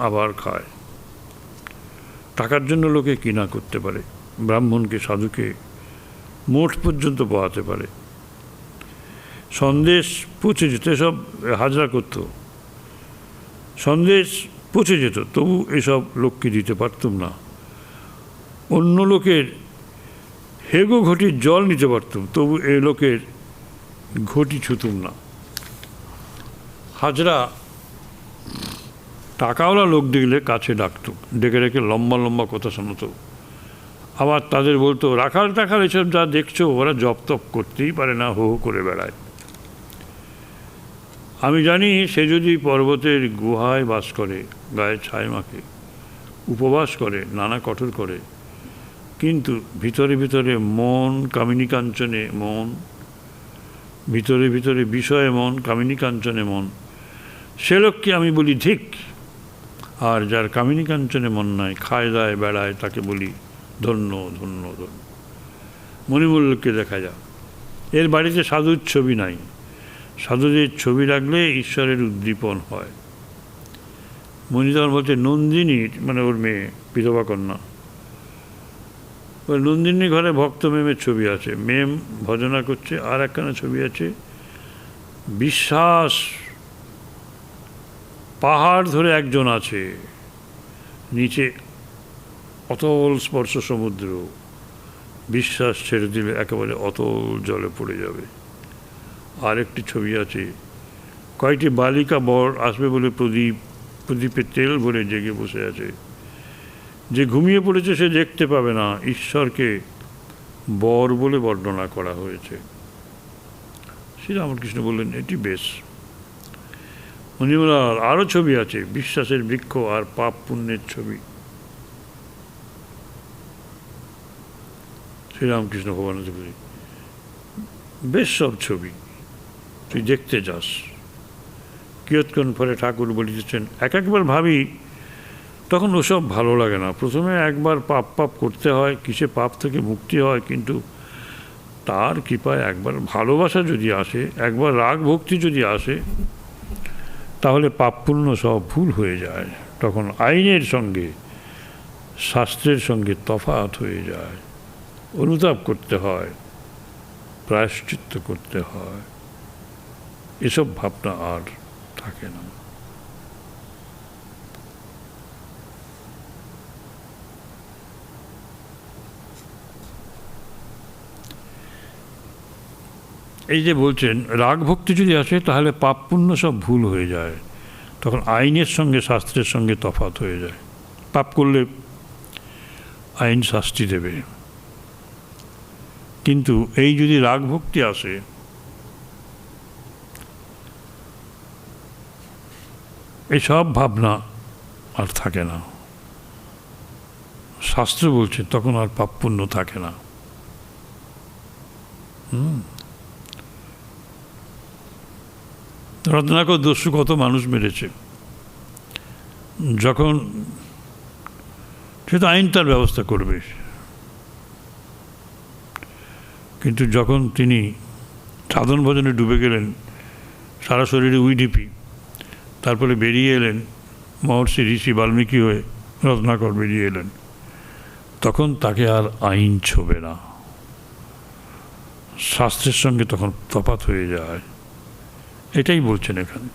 আবার খায়। টাকার জন্য লোকে কিনা করতে পারে, ব্রাহ্মণকে সাধুকে মোট পর্যন্ত পোহাতে পারে। সন্দেশ পচে যেত, এসব হাজরা করতো, সন্দেশ পচে যেত, তবু এসব লোককে দিতে পারতুম না। অন্য লোকের হেগো ঘটির জল নিতে পারতুম, তবু এ লোকের ঘটি ছুতুম না। হাজরা টাকাওয়ালা লোক দেখলে কাছে ডাকত, ডেকে রেখে লম্বা লম্বা কথা শোনাতো। আবার তাদের বলতো, রাখাল টাকাল এসব যা দেখছো, ওরা জপ তপ করতেই পারে না, হো হো করে বেড়ায়। আমি জানি সে যদি পর্বতের গুহায় বাস করে, গায়ে ছাই মাখে, উপবাস করে, নানা কঠোর করে, কিন্তু ভিতরে ভিতরে মন কামিনী কাঞ্চনে মন, ভিতরে ভিতরে বিষয়ে মন, কামিনী কাঞ্চনে মন, সে লোককে আমি বলি ধিক। আর যার কামিনী কাঞ্চনে মন নাই, খায় দায় বেড়ায়, তাকে বলি ধন্য ধন্য ধন্য। মণিমল্লকে দেখা যায়, এর বাড়িতে সাধুর ছবি নাই, সাধুদের ছবি রাখলে ঈশ্বরের উদ্দীপন হয়। মণিধর বলছে, নন্দিনীর, মানে ওর মেয়ে, বিধবা কন্যা, ওই নন্দিনী ঘরে ভক্ত মেমের ছবি আছে, মেম ভজনা করছে, আর একখানা ছবি আছে, বিশ্বাস পাহাড় ধরে একজন আছে, নিচে অতল স্পর্শ সমুদ্র, বিশ্বাস ছেড়ে দিলে একেবারে অতল জলে পড়ে যাবে। আরেকটি ছবি আছে, কয়েকটি বালিকা বর আসবে বলে প্রদীপে তেল ভরে জেগে বসে আছে, যে ঘুমিয়ে পড়েছে সে দেখতে পাবে না, ঈশ্বরকে বর বলে বর্ণনা করা হয়েছে। শ্রীরামকৃষ্ণ বললেন, এটি বেশ। মণিমালার আরও ছবি আছে, বিশ্বাসের বৃক্ষ আর পাপ পুণ্যের ছবি। শ্রীরামকৃষ্ণ ভবানন্দ বলি, বেশ সব ছবি, তুই দেখতে যাস। কিয়ৎক্ষণ পরে ঠাকুর বলিতেছেন, একবার ভাবি, তখন ওসব ভালো লাগে না। প্রথমে একবার পাপ করতে হয়, কিসে পাপ থেকে মুক্তি হয়, কিন্তু তার কৃপায় একবার ভালোবাসা যদি আসে, একবার রাগ ভক্তি যদি আসে, তাহলে পাপ পুণ্য সব ভুল হয়ে যায়। তখন আইনের সঙ্গে শাস্ত্রের সঙ্গে তফাৎ হয়ে যায়, অনুতাপ করতে হয়, প্রায়শ্চিত্ত করতে হয়, এসব ভাবনা আর থাকে না। এই যে বলছেন, রাগ ভক্তি যদি আসে, তাহলে পাপ পুণ্য সব ভুল হয়ে যায়, তখন আইনের সঙ্গে শাস্ত্রের সঙ্গে তফাৎ হয়ে যায়। পাপ করলে আইন শাস্তি দেবে, কিন্তু এই যদি রাগ ভক্তি আসে, এসব ভাবনা আর থাকে না। শাস্ত্র বলছে তখন আর পাপ পুণ্য থাকে না। রত্নাকর দস্যু কত মানুষ মেরেছে, যখন সে তো আইন তার ব্যবস্থা করবে, কিন্তু যখন তিনি সাধন ভজনে ডুবে গেলেন, সারা শরীরে উইডিপি, তারপরে বেরিয়ে এলেন মহর্ষি ঋষি বাল্মীকি হয়ে, রত্নাকর বেরিয়ে এলেন, তখন তাকে আর আইন ছোবে না, শাস্ত্রের সঙ্গে তখন তফাৎ হয়ে যায়। এটাই বলছেন এখানে।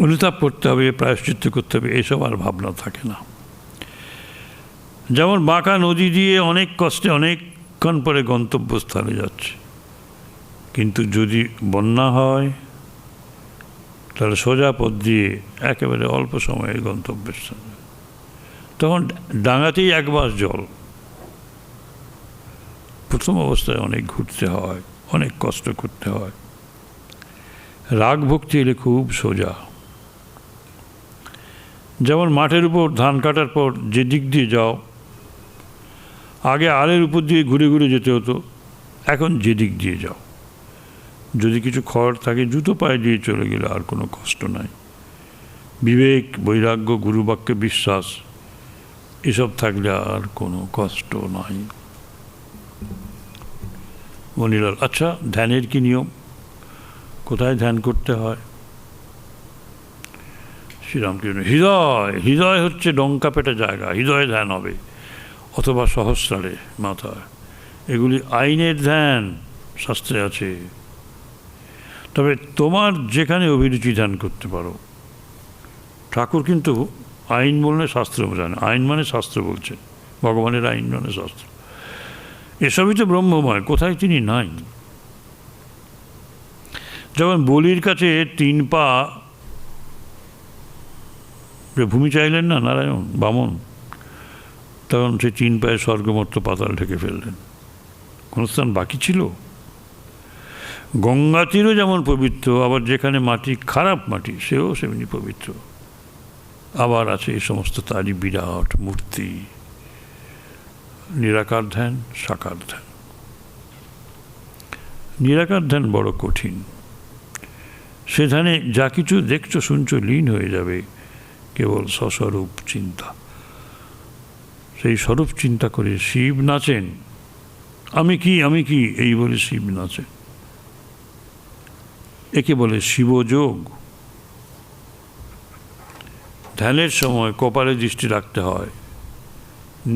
অনুতাপ করতে হবে, প্রায়শ্চিত্ত করতে হবে, এসব আর ভাবনা থাকে না। যেমন বাঁকা নদী দিয়ে অনেক কষ্টে অনেকক্ষণ পরে গন্তব্যস্থানে যাচ্ছে, কিন্তু যদি বন্যা হয় তাহলে সোজা পথ দিয়ে একেবারে অল্প সময়ে গন্তব্যস্থানে, তখন ডাঙাতেই এক বাস জল। প্রথম অবস্থায় অনেক ঘুরতে হয়, অনেক কষ্ট করতে হয়। রাগ ভক্তি এলে খুব সোজা, যেমন মাঠের উপর ধান কাটার পর যে দিক দিয়ে যাও, আগে আলের উপর দিয়ে ঘুরে ঘুরে যেতে হতো, এখন যে দিক দিয়ে যাও। যদি কিছু খড় থাকে জুতো পায়ে দিয়ে চলে গেলে আর কোনো কষ্ট নাই। বিবেক, বৈরাগ্য, গুরুবাক্যে বিশ্বাস এসব থাকলে আর কোনো কষ্ট নাই। মনিলাল: আচ্ছা, ধ্যানের কি নিয়ম? কোথায় ধ্যান করতে হয়? শ্রীরামকৃষ্ণ: হৃদয় হচ্ছে ডঙ্কা পেটা জায়গা, হৃদয়ে ধ্যান হবে, অথবা সহস্রারে, মাথায়। এগুলি আইনের ধ্যান, শাস্ত্রে আছে। তবে তোমার যেখানে অভিরুচি ধ্যান করতে পারো। ঠাকুর কিন্তু আইন বললে শাস্ত্র বোঝান, আইন মানে শাস্ত্র বলছেন, ভগবানের আইন মানে শাস্ত্র। এসবই তো ব্রহ্মময়, কোথায় তিনি নাই। যখন বলির কাছে 3 পা ভূমি চাইলেন না নারায়ণ, বামন, তখন সেই 3 পায়ে স্বর্গমর্ত পাতাল ঢেকে ফেললেন। কোন স্থান বাকি ছিল? গঙ্গা তীরও যেমন পবিত্র, আবার যেখানে মাটি খারাপ মাটি সেও সেমনি পবিত্র। আবার আছে এই সমস্ত তারই বিরাট মূর্তি। নিরাকার ধ্যান, সাকার ধ্যান। নিরাকার ধ্যান বড় কঠিন। সে ধ্যানে যা কিছু দেখছো শুনছো লীন হয়ে যাবে কেবল স্বস্বরূপ চিন্তা। সেই স্বরূপ চিন্তা করে শিব নাচেন। আমি কি, আমি কি, এই বলে শিব নাচেন। একে বলে শিবযোগ। ধ্যানের সময় কপালে দৃষ্টি রাখতে হয়,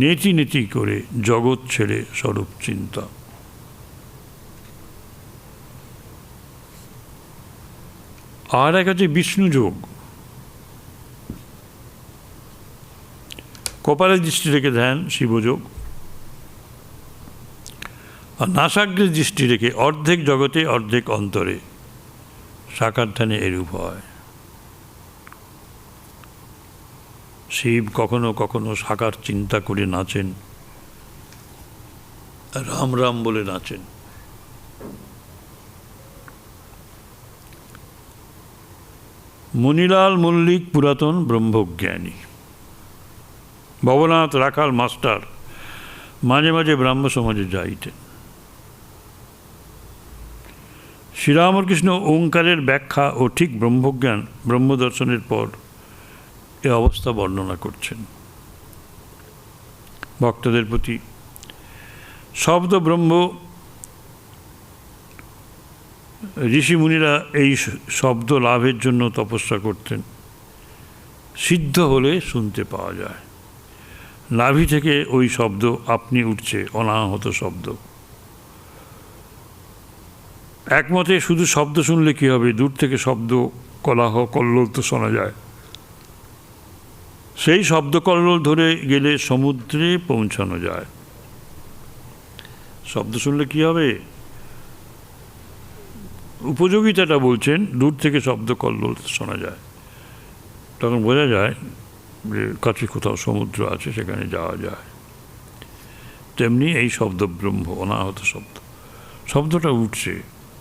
নেতি নেতি করে জগৎ ছেড়ে স্বরূপ চিন্তা। আর এক আছে বিষ্ণু যোগ। কপালে দৃষ্টি রেখে ধ্যান, শিবযোগ। আর নাসাগ্রে দৃষ্টি রেখে অর্ধেক জগতে অর্ধেক অন্তরে, সাকার ধ্যানে এরূপ হয়। শিব কখনো কখনো সাকার চিন্তা করে নাচেন, রাম রাম বলে নাচেন। মণিলাল মল্লিক পুরাতন ব্রহ্মজ্ঞানী। ভবনাথ রাখাল মাস্টার মাঝে মাঝে ব্রাহ্ম সমাজে যাইতেন। শ্রীরামকৃষ্ণ ওঙ্কারের ব্যাখ্যা ও ঠিক ব্রহ্মজ্ঞান, ব্রহ্মদর্শনের পর এ অবস্থা বর্ণনা করছেন। ভক্তদের প্রতি শব্দ ব্রহ্ম, ঋষিমুনিরা এই শব্দ লাভের জন্য তপস্যা করতেন। সিদ্ধ হলে শুনতে পাওয়া যায়, নাভি থেকে ওই শব্দ আপনি উঠছে, অনাহত শব্দ। একমতে শুধু শব্দ শুনলে কি হবে, দূর থেকে শব্দ কলাহ কল্লোল তো শোনা যায়। সেই শব্দ কল্লোল ধরে গেলে সমুদ্রে পৌঁছানো যায়। শব্দ শুনলে কি হবে, উপযোগিতাটা বলছেন, দূর থেকে শব্দ কল্লোল শোনা যায়, তখন বোঝা যায় যে কাছে কোথাও সমুদ্র আছে, সেখানে যাওয়া যায়। তেমনি এই শব্দ ব্রহ্ম, অনাহত শব্দ। শব্দটা উঠছে,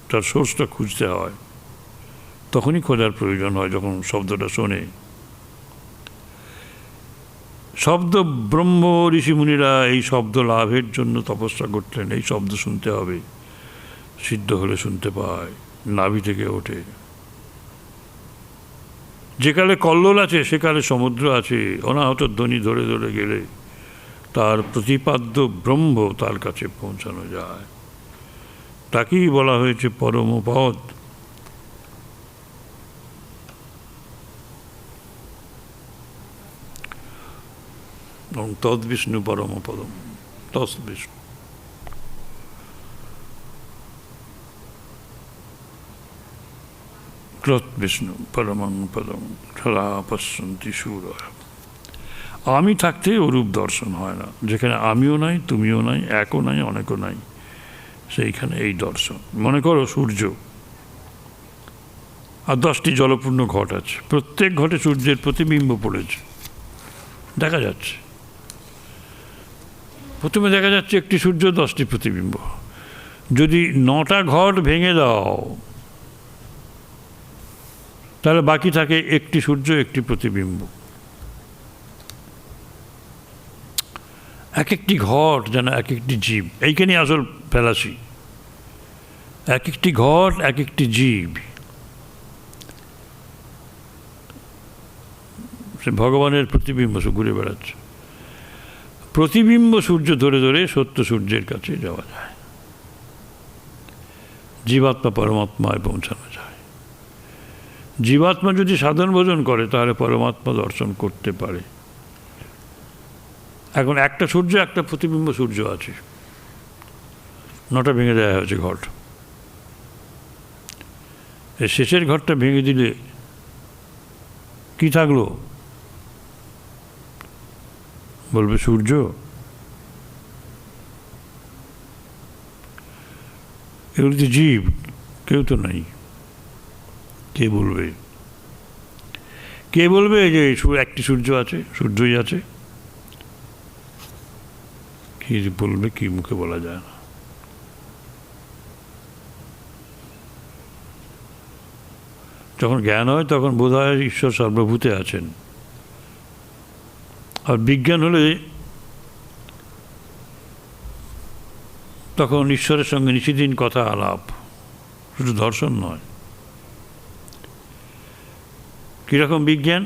তার সোর্সটা খুঁজতে হয়, তখনই খোঁজার প্রয়োজন হয় যখন শব্দটা শোনে। শব্দ ব্রহ্ম, ঋষিমুনিরা এই শব্দ লাভের জন্য তপস্যা করতেন। এই শব্দ শুনতে হবে, সিদ্ধ হলে শুনতে পায়, নাভি থেকে ওঠে। যেকালে কল্লোল আছে সেকালে সমুদ্র আছে। অনাহত ধ্বনি ধরে ধরে গেলে তার প্রতিপাদ্য ব্রহ্ম তার কাছে পৌঁছানো যায়। তাকেই বলা হয়েছে পরমপদ। তদ্বিষ্ণু পরমপদম, তদ্বিষ্ণু। বিষ্ণু পরমং পদম সদা পশ্যন্তি শূরঃ। আমি থাকতে ওরূপ দর্শন হয় না। যেখানে আমিও নাই, তুমিও নাই, একও নাই, অনেকও নাই, সেইখানে এই দর্শন। মনে করো সূর্য আর 10টি জলপূর্ণ ঘট আছে, প্রত্যেক ঘটে সূর্যের প্রতিবিম্ব পড়েছে, দেখা যাচ্ছে। প্রথমে দেখা যাচ্ছে একটি সূর্য, 10টি প্রতিবিম্ব। যদি 9টা ঘট ভেঙে দাও তাহলে বাকি থাকে একটি সূর্য, একটি প্রতিবিম্ব। এক একটি ঘট যেন এক একটি জীব। এইখানেই আসল ফেলাসি। এক একটি ঘট এক একটি জীব। সে ভগবানের প্রতিবিম্ব ঘুরে বেড়াচ্ছে। প্রতিবিম্ব সূর্য ধরে ধরে সত্য সূর্যের কাছে যাওয়া যায়, জীবাত্মা পরমাত্মায় পৌঁছানো যায়। জীবাত্মা যদি সাধন ভোজন করে তাহলে পরমাত্মা দর্শন করতে পারে। এখন একটা সূর্য, একটা প্রতিবিম্ব সূর্য আছে, 9টা ভেঙে দেওয়া হয়েছে ঘট। এই শেষের ঘরটা ভেঙে দিলে কি থাকলো? বলবে সূর্য। এগুলো তো জীব, কেউ তো নাই। কে বলবে? কে বলবে যে একটি সূর্য আছে, সূর্যই আছে? কি বলবে? কি মুখে বলা যায় না। যখন জ্ঞান হয় তখন বোধ হয় ঈশ্বর সর্বভূতে আছেন। আর বিজ্ঞান হলে তখন ঈশ্বরের সঙ্গে নিশিদিন কথা আলাপ, শুধু দর্শন নয়। কীরকম বিজ্ঞান?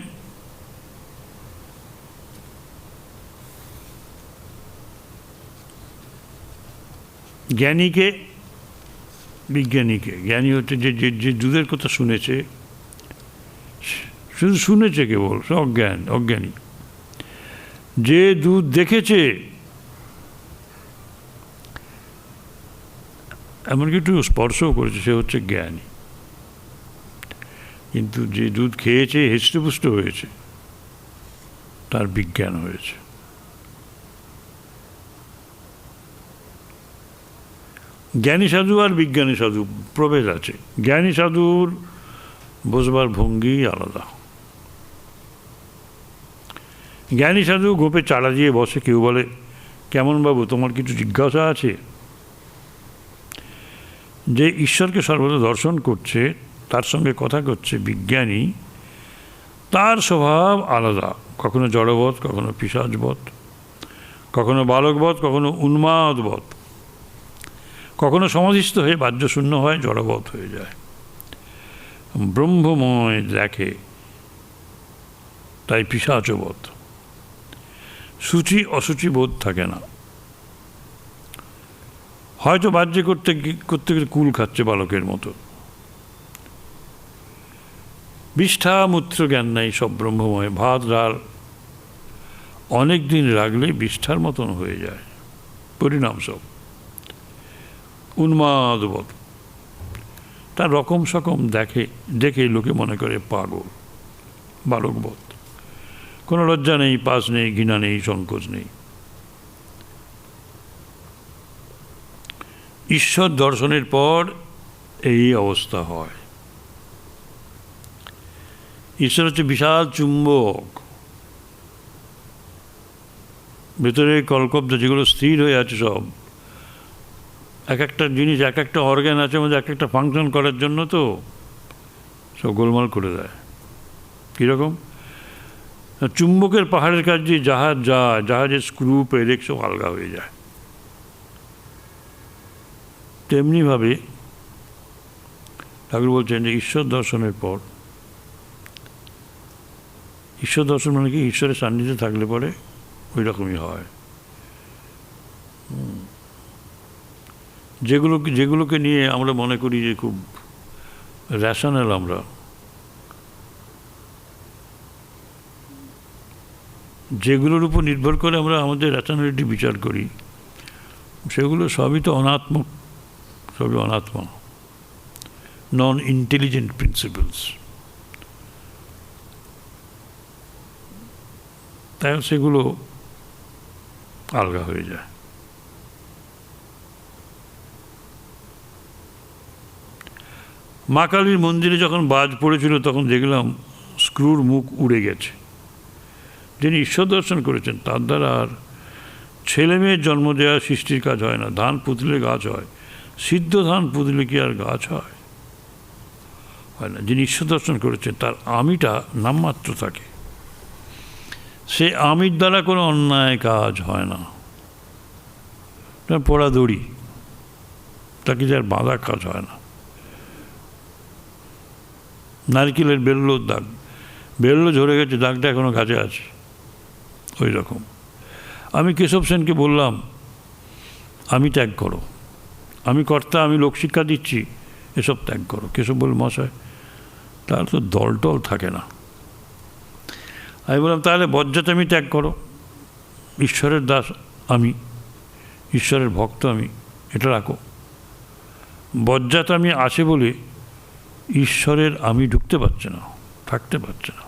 জ্ঞানীকে, বিজ্ঞানীকে, জ্ঞানী হচ্ছে যে যে দুধের কথা শুনেছে, শুধু শুনেছে কেবল, সে অজ্ঞানী। যে দুধ দেখেছে, এমনকি একটু স্পর্শও করেছে, সে হচ্ছে জ্ঞানী। কিন্তু যে দুধ খেয়েছে, হৃষ্টপুষ্ট হয়েছে, তার বিজ্ঞান হয়েছে। জ্ঞানী সাধু আর বিজ্ঞানী সাধু প্রভেদ আছে। জ্ঞানী সাধুর বসবার ভঙ্গি আলাদা। জ্ঞানী সাধু গোপে চারা দিয়ে বসে, কেউ বলে কেমন বাবু, তোমার কিছু জিজ্ঞাসা আছে? যে ঈশ্বরকে সর্বদা দর্শন করছে, তার সঙ্গে কথা করছে বিজ্ঞানী, তার স্বভাব আলাদা। কখনো জড়বৎ, কখনো পিশাচবৎ, কখনো বালকবৎ, কখনো উন্মাদবৎ, কখনো সমাধিস্থ হয়ে বাহ্যশূন্য হয়, জড়বৎ হয়ে যায়। ব্রহ্মময় দেখে, তাই পিশাচবৎ। সূচি অসুচি বোধ থাকে না। হয়তো বাহ্যে করতে করতে কুল খাচ্ছে বালকের মতো। বিষ্ঠা মূত্র জ্ঞান নাই, সব ব্রহ্মময়। ভাত ডাল অনেক দিন রাখলে বিষ্ঠার মতন হয়ে যায়, পরিণাম সব উন্মাদবৎ। তার রকম সকম দেখে লোকে মনে করে পাগল, বালকবৎ। কোনো লজ্জা নেই, পাস নেই, ঘৃণা নেই, সংকোচ নেই। ঈশ্বর দর্শনের পর এই অবস্থা হয়। ঈশ্বর হচ্ছে বিশাল চুম্বক, ভেতরে কলকব্জ যেগুলো স্থির হয়ে আছে সব, এক একটা জিনিস, এক একটা অর্গান আছে মধ্যে, এক একটা ফাংশন করার জন্য তো সব গোলমাল করে দেয়। কীরকম? চুম্বকের পাহাড়ের কাছে যে জাহাজ যায়, জাহাজের স্ক্রু পেরেক সব আলগা হয়ে যায়। তেমনিভাবে ঠাকুর বলছেন যে ঈশ্বর দর্শনের পর, ঈশ্বর দর্শন মানে কি? ঈশ্বরের সান্নিধ্যে থাকলে পরে ওই রকমই হয়। যেগুলোকে নিয়ে আমরা মনে করি যে খুব র্যাশনাল, আমরা যেগুলোর উপর নির্ভর করে আমরা আমাদের র্যাশনালিটি বিচার করি, সেগুলো সবই তো অনাত্মক, সবই অনাত্মা, নন ইন্টেলিজেন্ট প্রিন্সিপালস। তাই সেগুলো আলগা হয়ে যায়। মা কালীর মন্দিরে যখন বাজ পড়েছিল তখন দেখলাম স্ক্রুর মুখ উড়ে গেছে। যিনি ঈশ্বর দর্শন করেছেন তার দ্বারা আর ছেলে মেয়ের জন্ম দেওয়া সৃষ্টির কাজ হয় না। ধান পুতলে গাছ হয়, সিদ্ধ ধান পুতলে কি আর গাছ হয়? হয় না। যিনি ঈশ্বর দর্শন করেছেন তার আমিটা নামমাত্র থাকে, সে আমির দ্বারা কোনো অন্যায় কাজ হয় না। পোড়া দড়ি, তাকে যার বাঁধা কাজ হয় না। নারকেলের বেরোলোর দাগ, বেরোলো ঝরে গেছে, দাগটা এখনো কাছে আছে, ওই রকম। আমি কেশব সেনকে বললাম, আমি ত্যাগ করো, আমি কর্তা, আমি লোকশিক্ষা দিচ্ছি, এসব ত্যাগ করো। কেশব বল, মশাই তাহলে তো দল টল থাকে না। আমি বললাম, তাহলে বজ্জাতামি ত্যাগ করো, ঈশ্বরের দাস আমি, ঈশ্বরের ভক্ত আমি, এটা রাখো। বজ্জাতামি আছে বলে ঈশ্বরের আমি ঢুকতে পারছে না, থাকতে পারছে না।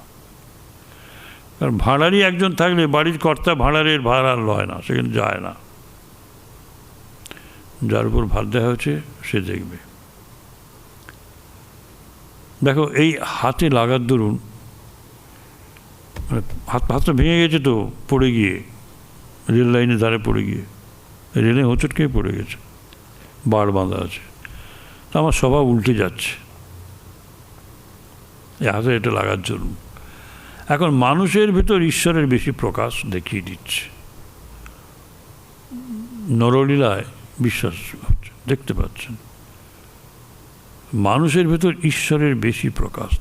কারণ ভাড়ারই একজন থাকলে বাড়ির কর্তা ভাড়ারের ভাড়া লয় না, সেখানে যায় না। যার উপর ভার দেওয়া হয়েছে সে দেখবে। দেখো, এই হাতে লাগার দরুন, মানে হাতটা ভেঙে গেছে তো পড়ে গিয়ে, রেল লাইনের ধারে পড়ে গিয়ে, রেলে হোঁচট খেয়ে পড়ে গেছে, বার বাঁধা আছে। তা আমার স্বভাব উল্টে যাচ্ছে এই হাতে এটা লাগার জন্য। এখন মানুষের ভেতর ঈশ্বরের বেশি প্রকাশ দেখিয়ে দিচ্ছে, নরলীলায় বিশ্বাস হচ্ছে, দেখতে পাচ্ছেন মানুষের ভেতর ঈশ্বরের বেশি প্রকাশ।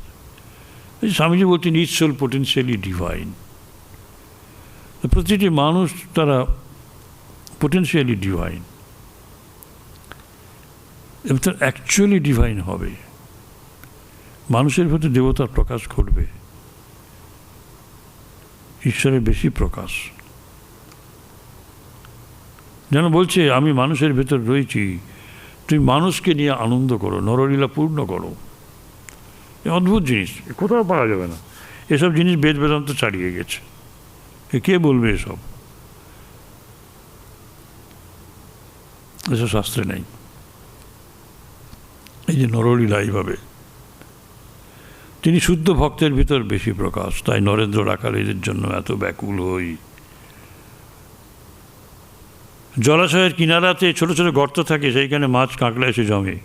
স্বামীজি বলছেন, ইচ সোল পোটেন্সিয়ালি ডিভাইন। প্রতিটি মানুষ তারা পোটেন্সিয়ালি ডিভাইন, এবং তার অ্যাকচুয়ালি ডিভাইন হবে। মানুষের ভেতর দেবতার প্রকাশ ঘটবে, ঈশ্বরের বেশি প্রকাশ। যেন বলছে, আমি মানুষের ভেতর রয়েছি, তুমি মানুষকে নিয়ে আনন্দ করো, নরলীলা পূর্ণ করো। অদ্ভুত জিনিস, কোথাও পাওয়া যাবে না এসব জিনিস। বেদ বেদান্ত ছাড়িয়ে গেছে, কে বলবে এসব? এসব শাস্ত্রে নেই। এই যে নরলীলা, এইভাবে তিনি শুদ্ধ ভক্তের ভিতর বেশি প্রকাশ। তাই নরেন্দ্র রাখালের জন্য এত ব্যাকুল হই। জলাশয়ের কিনারাতে ছোট ছোট গর্ত থাকে, সেইখানে মাছ কাঁকড়া এসে জমে।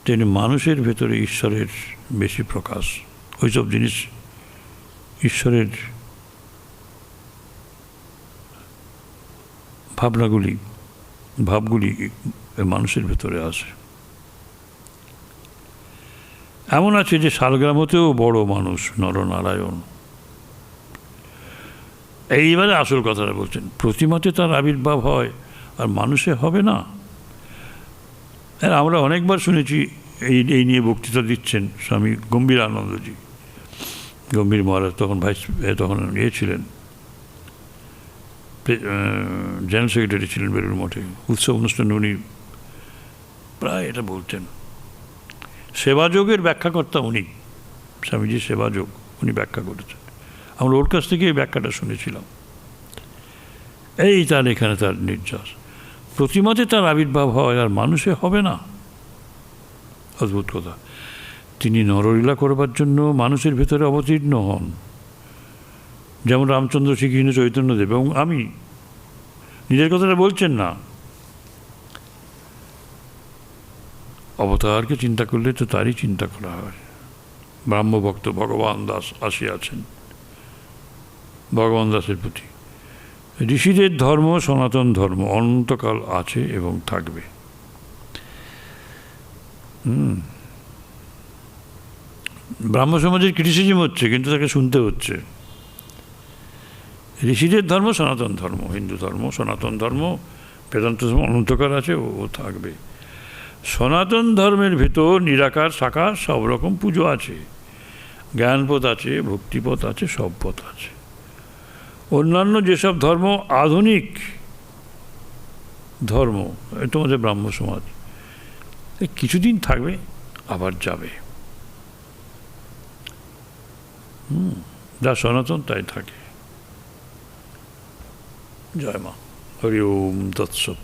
তেমনি মানুষের ভেতরে ঈশ্বরের বেশি প্রকাশ। ওইসব জিনিস, ঈশ্বরের ভাবগুলি মানুষের ভেতরে আসে। এমন আছে যে শালগ্রাম হতেও বড় মানুষ নরনারায়ণ। এইবারে আসল কথাটা বলছেন, প্রতিমাতে তার আবির্ভাব হয় আর মানুষে হবে না। আমরা অনেকবার শুনেছি, এই নিয়ে বক্তৃতা দিচ্ছেন স্বামী গম্ভীর আনন্দজি, গম্ভীর মহারাজ তখন ছিলেন, জেনারেল সেক্রেটারি ছিলেন বেলুড় মঠে। উৎসব অনুষ্ঠানে উনি প্রায় এটা বলতেন। সেবাযোগের ব্যাখ্যাকর্তা উনি, স্বামীজির সেবাযোগ উনি ব্যাখ্যা করেছেন। আমরা ওর কাছ থেকে এই ব্যাখ্যাটা শুনেছিলাম। এই তার এখানে তার নির্যাস, প্রতিমাতে তার আবির্ভাব হয় আর মানুষে হবে না। অদ্ভুত কথা। তিনি নরলীলা করবার জন্য মানুষের ভেতরে অবতীর্ণ হন, যেমন রামচন্দ্র, শ্রীকৃষ্ণ, চৈতন্যদেব। এবং আমি নিজের কথাটা বলছেন না, অবতারকে চিন্তা করলে তো তারই চিন্তা করা হয়। ব্রাহ্মভক্ত ভগবান দাস আসিয়াছেন, ভগবান দাসের প্রতি। ঋষিদের ধর্ম সনাতন ধর্ম, অনন্তকাল আছে এবং থাকবে। ব্রাহ্ম সমাজের ক্রিটিসিজম হচ্ছে, কিন্তু তাকে শুনতে হচ্ছে। ঋষিদের ধর্ম সনাতন ধর্ম, হিন্দু ধর্ম সনাতন ধর্ম, বেদান্ত ধর্ম অনন্তকাল আছে, ও থাকবে। সনাতন ধর্মের ভেতর নিরাকার শাখা সব রকম পুজো আছে, জ্ঞানপথ আছে, ভক্তিপথ আছে, সব পথ আছে। অন্যান্য যেসব ধর্ম আধুনিক ধর্ম, তোমাদের ব্রাহ্ম সমাজ কিছুদিন থাকবে আবার যাবে। যা সনাতন তাই থাকে। জয় মা। হরি ওম তৎসৎ।